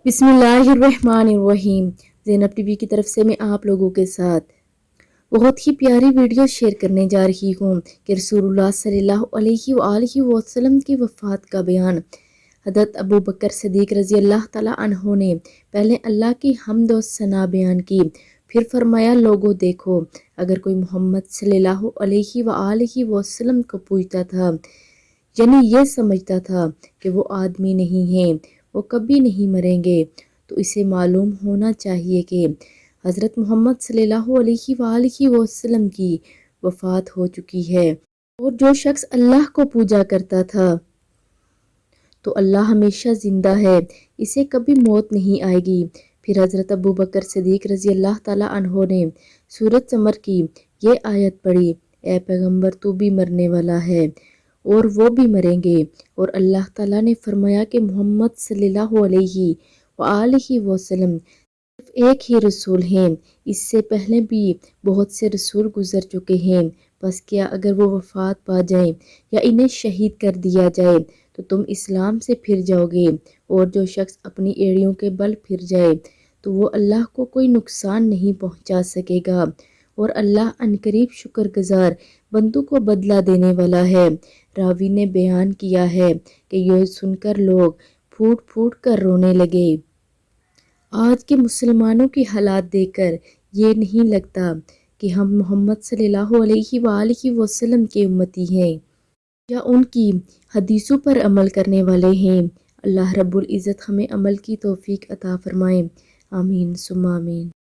बिस्मिल्लाहिर्रहमानिर्रहीम। ज़ैनब टीवी की तरफ से मैं आप लोगों के साथ बहुत ही प्यारी वीडियो शेयर करने जा रही हूँ कि रसूलुल्लाह सल्लल्लाहु अलैहि वसल्लम की वफ़ात का बयान। हज़रत अबू बकर सिद्दीक़ रज़ी अल्लाह ताला अन्हो ने पहले अल्लाह की हम्द और सना बयान की, फिर फरमाया, लोगों देखो, अगर कोई मोहम्मद सल्लल्लाहु अलैहि वसल्लम को पूछता था, यानी ये समझता था कि वो आदमी नहीं है, वो कभी नहीं मरेंगे, तो इसे मालूम होना चाहिए कि हज़रत मोहम्मद सल्लल्लाहु अलैहि वसल्लम की वफ़ात हो चुकी है। और जो शख्स अल्लाह को पूजा करता था तो अल्लाह हमेशा ज़िंदा है, इसे कभी मौत नहीं आएगी। फिर हज़रत अबू बकर सिद्दीक़ रज़ी अल्लाह ताला अन्हो ने सूरत ज़मर की ये आयत पढ़ी, ए पैगंबर, तू भी मरने वाला है और वो भी मरेंगे। और अल्लाह ताला ने फरमाया कि मोहम्मद सल्लल्लाहु अलैहि वसल्लम सिर्फ एक ही रसूल हैं, इससे पहले भी बहुत से रसूल गुजर चुके हैं। बस क्या अगर वो वफ़ात पा जाएं या इन्हें शहीद कर दिया जाए तो तुम इस्लाम से फिर जाओगे। और जो शख्स अपनी एड़ियों के बल फिर जाए तो वो अल्लाह को कोई नुकसान नहीं पहुंचा सकेगा। और अल्लाह अनकरीब शुक्रगुजार बंदों को बदला देने वाला है। रावी ने बयान किया है कि ये सुनकर लोग फूट फूट कर रोने लगे। आज के मुसलमानों की हालात देखकर ये नहीं लगता कि हम मोहम्मद सल्लल्लाहु अलैहि वसल्लम के उम्मती हैं या उनकी हदीसों पर अमल करने वाले हैं। अल्लाह रब्बुल इज़्ज़त हमें अमल की तौफीक अता फरमाए। आमीन सुम्मा आमीन।